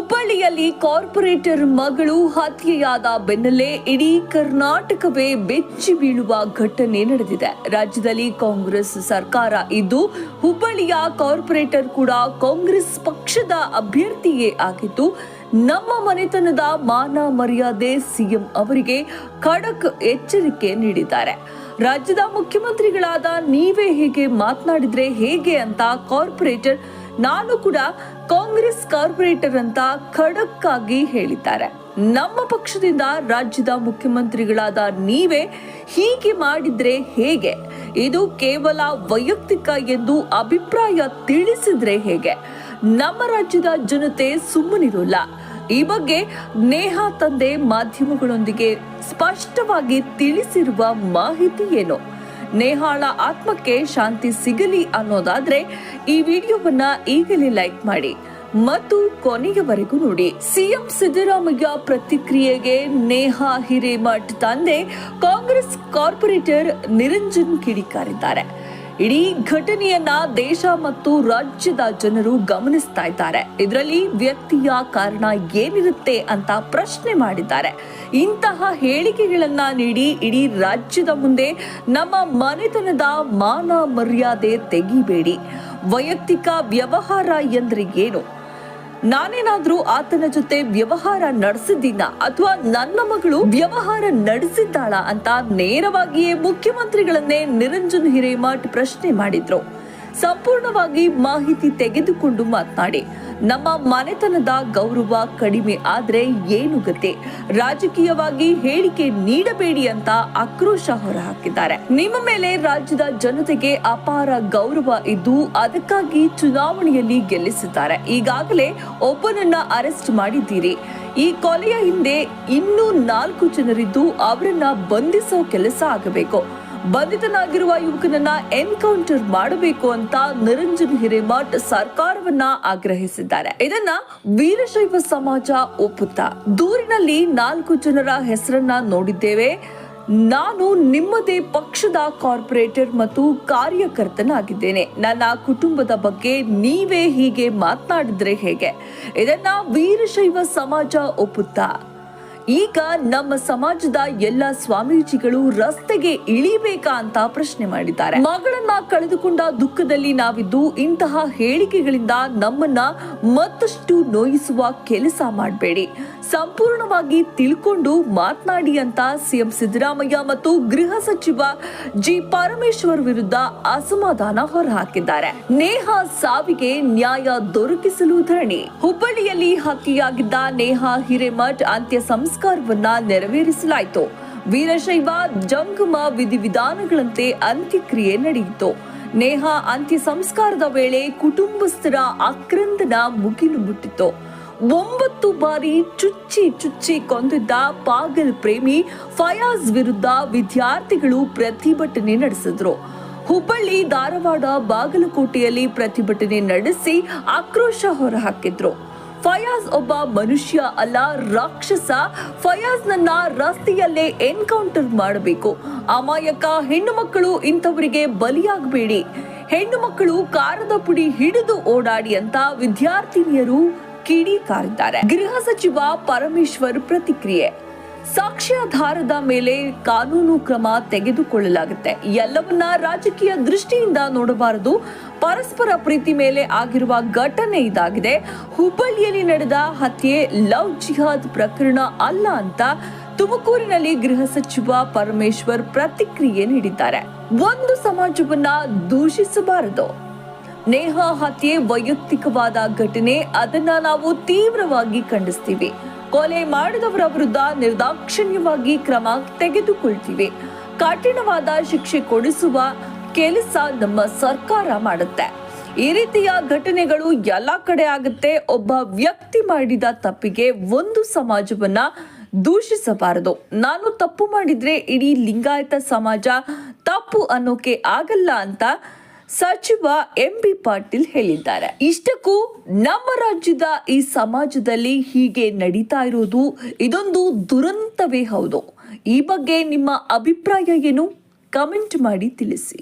ಹುಬ್ಬಳ್ಳಿಯಲ್ಲಿ ಕಾರ್ಪೊರೇಟರ್ ಮಗಳು ಹತ್ಯೆಯಾದ ಬೆನ್ನಲ್ಲೇ ಇಡೀ ಕರ್ನಾಟಕವೇ ಬೆಚ್ಚಿ ಬೀಳುವ ಘಟನೆ ನಡೆದಿದೆ. ರಾಜ್ಯದಲ್ಲಿ ಕಾಂಗ್ರೆಸ್ ಸರ್ಕಾರ ಇದ್ದು ಹುಬ್ಬಳ್ಳಿಯ ಕಾರ್ಪೊರೇಟರ್ ಕೂಡ ಕಾಂಗ್ರೆಸ್ ಪಕ್ಷದ ಅಭ್ಯರ್ಥಿಯೇ ಆಗಿದ್ದು, ನಮ್ಮ ಮನೆತನದ ಮಾನ ಮರ್ಯಾದೆ ಸಿಎಂ ಅವರಿಗೆ ಖಡಕ್ ಎಚ್ಚರಿಕೆ ನೀಡಿದ್ದಾರೆ. ರಾಜ್ಯದ ಮುಖ್ಯಮಂತ್ರಿಗಳಾದ ನೀವೇ ಹೀಗೆ ಮಾತನಾಡಿದ್ರೆ ಹೇಗೆ ಅಂತ ಕಾರ್ಪೊರೇಟರ್ ನಾನು ಕೂಡ ಕಾಂಗ್ರೆಸ್ ಕಾರ್ಪೊರೇಟರ್ ಅಂತ ಖಡಕ್ ಆಗಿ ಹೇಳಿದ್ದಾರೆ. ನಮ್ಮ ಪಕ್ಷದಿಂದ ರಾಜ್ಯದ ಮುಖ್ಯಮಂತ್ರಿಗಳಾದ ನೀವೇ ಹೀಗೆ ಮಾಡಿದ್ರೆ ಹೇಗೆ? ಇದು ಕೇವಲ ವೈಯಕ್ತಿಕ ಎಂದು ಅಭಿಪ್ರಾಯ ತಿಳಿಸಿದ್ರೆ ಹೇಗೆ? ನಮ್ಮ ರಾಜ್ಯದ ಜನತೆ ಸುಮ್ಮನಿರೋಲ್ಲ. ಈ ಬಗ್ಗೆ ನೇಹಾ ತಂದೆ ಮಾಧ್ಯಮಗಳೊಂದಿಗೆ ಸ್ಪಷ್ಟವಾಗಿ ತಿಳಿಸಿರುವ ಮಾಹಿತಿ ಏನು? ನೇಹಾಳ ಆತ್ಮಕ್ಕೆ ಶಾಂತಿ ಸಿಗಲಿ ಅನ್ನೋದಾದ್ರೆ ಈ ವಿಡಿಯೋವನ್ನ ಈಗಲೇ ಲೈಕ್ ಮಾಡಿ ಮತ್ತು ಕೊನೆಯವರೆಗೂ ನೋಡಿ. ಸಿಎಂ ಸಿದ್ದರಾಮಯ್ಯ ಪ್ರತಿಕ್ರಿಯೆಗೆ ನೇಹಾ ಹಿರೇಮಠ್ ತಂದೆ ಕಾಂಗ್ರೆಸ್ ಕಾರ್ಪೊರೇಟರ್ ನಿರಂಜನ್ ಕಿಡಿಕಾರಿದ್ದಾರೆ. ಇಡೀ ಘಟನೆಯನ್ನ ದೇಶ ಮತ್ತು ರಾಜ್ಯದ ಜನರು ಗಮನಿಸ್ತಾ ಇದ್ದಾರೆ. ಇದರಲ್ಲಿ ವ್ಯಕ್ತಿಯ ಕಾರಣ ಏನಿರುತ್ತೆ ಅಂತ ಪ್ರಶ್ನೆ ಮಾಡಿದ್ದಾರೆ. ಇಂತಹ ಹೇಳಿಕೆಗಳನ್ನ ನೀಡಿ ಇಡೀ ರಾಜ್ಯದ ಮುಂದೆ ನಮ್ಮ ಮನೆತನದ ಮಾನ ಮರ್ಯಾದೆ ತೆಗಿಬೇಡಿ. ವೈಯಕ್ತಿಕ ವ್ಯವಹಾರ ಎಂದ್ರೆ ಏನು? ನಾನೇನಾದ್ರೂ ಆತನ ಜೊತೆ ವ್ಯವಹಾರ ನಡೆಸಿದ್ದೀನ ಅಥವಾ ನನ್ನ ಮಗಳು ವ್ಯವಹಾರ ನಡೆಸಿದ್ದಾಳ ಅಂತ ನೇರವಾಗಿಯೇ ಮುಖ್ಯಮಂತ್ರಿಗಳನ್ನೇ ನಿರಂಜನ್ ಹಿರೇಮಠ್ ಪ್ರಶ್ನೆ ಮಾಡಿದ್ರು. ಸಂಪೂರ್ಣವಾಗಿ ಮಾಹಿತಿ ತೆಗೆದುಕೊಂಡು ಮಾತನಾಡಿ. ನಮ್ಮ ಮನೆತನದ ಗೌರವ ಕಡಿಮೆ ಆದ್ರೆ ಏನು ಗತಿ? ರಾಜಕೀಯವಾಗಿ ಹೇಳಿಕೆ ನೀಡಬೇಡಿ ಅಂತ ಆಕ್ರೋಶ ಹೊರಹಾಕಿದ್ದಾರೆ. ನಿಮ್ಮ ಮೇಲೆ ರಾಜ್ಯದ ಜನತೆಗೆ ಅಪಾರ ಗೌರವ ಇದ್ದು ಅದಕ್ಕಾಗಿ ಚುನಾವಣೆಯಲ್ಲಿ ಗೆಲ್ಲಿಸಿದ್ದಾರೆ. ಈಗಾಗಲೇ ಒಬ್ಬನನ್ನ ಅರೆಸ್ಟ್ ಮಾಡಿದ್ದೀರಿ. ಈ ಕೊಲೆಯ ಹಿಂದೆ ಇನ್ನೂ 4 ಜನರಿದ್ದು ಅವರನ್ನ ಬಂಧಿಸೋ ಕೆಲಸ ಆಗಬೇಕು. ಬಂಧಿತನಾಗಿರುವ ಯುವಕನನ್ನ ಎನ್ಕೌಂಟರ್ ಮಾಡಬೇಕು ಅಂತ ನಿರಂಜನ್ ಹಿರೇಮಠ್ ಸರ್ಕಾರವನ್ನ ಆಗ್ರಹಿಸಿದ್ದಾರೆ. ಇದನ್ನ ವೀರಶೈವ ಸಮಾಜ ಒಪ್ಪುತ್ತಾ? ದೂರಿನಲ್ಲಿ 4 ಜನರ ಹೆಸರನ್ನ ನೋಡಿದ್ದೇವೆ. ನಾನು ನಿಮ್ಮದೇ ಪಕ್ಷದ ಕಾರ್ಪೊರೇಟರ್ ಮತ್ತು ಕಾರ್ಯಕರ್ತನಾಗಿದ್ದೇನೆ. ನನ್ನ ಕುಟುಂಬದ ಬಗ್ಗೆ ನೀವೇ ಹೀಗೆ ಮಾತನಾಡಿದ್ರೆ ಹೇಗೆ? ಇದನ್ನ ವೀರಶೈವ ಸಮಾಜ ಒಪ್ಪುತ್ತಾ? ಈಗ ನಮ್ಮ ಸಮಾಜದ ಎಲ್ಲ ಸ್ವಾಮೀಜಿಗಳು ರಸ್ತೆಗೆ ಇಳಿಬೇಕಾ ಅಂತ ಪ್ರಶ್ನೆ ಮಾಡಿದ್ದಾರೆ. ಮಗಳನ್ನ ಕಳೆದುಕೊಂಡ ದುಃಖದಲ್ಲಿ ನಾವಿದ್ದು ಇಂತಹ ಹೇಳಿಕೆಗಳಿಂದ ನಮ್ಮನ್ನ ಮತ್ತಷ್ಟು ನೋಯಿಸುವ ಕೆಲಸ ಮಾಡಬೇಡಿ. ಸಂಪೂರ್ಣವಾಗಿ ತಿಳ್ಕೊಂಡು ಮಾತನಾಡಿ ಅಂತ ಸಿಎಂ ಸಿದ್ದರಾಮಯ್ಯ ಮತ್ತು ಗೃಹ ಸಚಿವ ಜಿ ಪರಮೇಶ್ವರ್ ವಿರುದ್ಧ ಅಸಮಾಧಾನ ಹೊರಹಾಕಿದ್ದಾರೆ. ನೇಹಾ ಸಾವಿಗೆ ನ್ಯಾಯ ದೊರಕಿಸಲು ಧರಣಿ. ಹುಬ್ಬಳ್ಳಿಯಲ್ಲಿ ಹತ್ಯೆಯಾಗಿದ್ದ ನೇಹಾ ಹಿರೇಮಠ್ ಅಂತ್ಯ ಸಂಸ್ಕಾರವನ್ನ ನೆರವೇರಿಸಲಾಯಿತು. ವೀರಶೈವ ಜಂಗಮ ವಿಧಿವಿಧಾನಗಳಂತೆ ಅಂತ್ಯಕ್ರಿಯೆ ನಡೆಯಿತು. ನೇಹಾ ಅಂತ್ಯ ಸಂಸ್ಕಾರದ ವೇಳೆ ಕುಟುಂಬಸ್ಥರ ಆಕ್ರಂದನ ಮುಗಿಲು ಮುಟ್ಟಿತು. 9 ಬಾರಿ ಚುಚ್ಚಿ ಕೊಂದಿದ್ದ ಪಾಗಲ್ ಪ್ರೇಮಿ ಫಯಾಜ್ ವಿರುದ್ಧ ವಿದ್ಯಾರ್ಥಿಗಳು ಪ್ರತಿಭಟನೆ ನಡೆಸಿದ್ರು. ಹುಬ್ಬಳ್ಳಿ, ಧಾರವಾಡ, ಬಾಗಲಕೋಟೆಯಲ್ಲಿ ಪ್ರತಿಭಟನೆ ನಡೆಸಿ ಆಕ್ರೋಶ ಹೊರಹಾಕಿದ್ರು. ಫಯಾಜ್ ಒಬ್ಬ ಮನುಷ್ಯ ಅಲ್ಲ, ರಾಕ್ಷಸ. ಫಯಾಜ್ನನ್ನ ರಸ್ತೆಯಲ್ಲೇ ಎನ್ಕೌಂಟರ್ ಮಾಡಬೇಕು. ಅಮಾಯಕ ಹೆಣ್ಣು ಮಕ್ಕಳು ಇಂಥವರಿಗೆ ಬಲಿಯಾಗಬೇಡಿ. ಹೆಣ್ಣು ಮಕ್ಕಳು ಕಾರದ ಪುಡಿ ಹಿಡಿದು ಓಡಾಡಿ ಅಂತ ವಿದ್ಯಾರ್ಥಿನಿಯರು ಕಿಡಿಕಾರಿದ್ದಾರೆ. ಗೃಹ ಸಚಿವ ಪರಮೇಶ್ವರ್ ಪ್ರತಿಕ್ರಿಯೆ. ಸಾಕ್ಷ್ಯಾಧಾರದ ಮೇಲೆ ಕಾನೂನು ಕ್ರಮ ತೆಗೆದುಕೊಳ್ಳಲಾಗುತ್ತೆ. ಎಲ್ಲವನ್ನ ರಾಜಕೀಯ ದೃಷ್ಟಿಯಿಂದ ನೋಡಬಾರದು. ಪರಸ್ಪರ ಪ್ರೀತಿ ಮೇಲೆ ಆಗಿರುವ ಘಟನೆ ಇದಾಗಿದೆ. ಹುಬ್ಬಳ್ಳಿಯಲ್ಲಿ ನಡೆದ ಹತ್ಯೆ ಲವ್ ಜಿಹಾದ್ ಪ್ರಕರಣ ಅಲ್ಲ ಅಂತ ತುಮಕೂರಿನಲ್ಲಿ ಗೃಹ ಸಚಿವ ಪರಮೇಶ್ವರ್ ಪ್ರತಿಕ್ರಿಯೆ ನೀಡಿದ್ದಾರೆ. ಒಂದು ಸಮಾಜವನ್ನ ದೂಷಿಸಬಾರದು. ನೇಹಾ ಹತ್ಯೆ ವೈಯಕ್ತಿಕವಾದ ಘಟನೆ. ಅದನ್ನ ನಾವು ತೀವ್ರವಾಗಿ ಖಂಡಿಸ್ತೀವಿ. ಕೊಲೆ ಮಾಡಿದವರ ವಿರುದ್ಧ ನಿರ್ದಾಕ್ಷಿಣ್ಯವಾಗಿ ಕ್ರಮ ತೆಗೆದುಕೊಳ್ತೀವಿ. ಕಠಿಣವಾದ ಶಿಕ್ಷೆ ಕೊಡಿಸುವ ಕೆಲಸ ನಮ್ಮ ಸರ್ಕಾರ ಮಾಡುತ್ತೆ. ಈ ರೀತಿಯ ಘಟನೆಗಳು ಎಲ್ಲ ಕಡೆ ಆಗುತ್ತೆ. ಒಬ್ಬ ವ್ಯಕ್ತಿ ಮಾಡಿದ ತಪ್ಪಿಗೆ ಒಂದು ಸಮಾಜವನ್ನ ದೂಷಿಸಬಾರದು. ನಾನು ತಪ್ಪು ಮಾಡಿದ್ರೆ ಇಡೀ ಲಿಂಗಾಯತ ಸಮಾಜ ತಪ್ಪು ಅನ್ನೋಕೆ ಆಗಲ್ಲ ಅಂತ ಸಚಿವ ಎಂಬಿ ಪಾಟೀಲ್ ಹೇಳಿದ್ದಾರೆ. ಇಷ್ಟಕ್ಕೂ ನಮ್ಮ ರಾಜ್ಯದ ಈ ಸಮಾಜದಲ್ಲಿ ಹೀಗೆ ನಡೀತಾ ಇರೋದು ಇದೊಂದು ದುರಂತವೇ ಹೌದು. ಈ ಬಗ್ಗೆ ನಿಮ್ಮ ಅಭಿಪ್ರಾಯ ಏನು? ಕಮೆಂಟ್ ಮಾಡಿ ತಿಳಿಸಿ.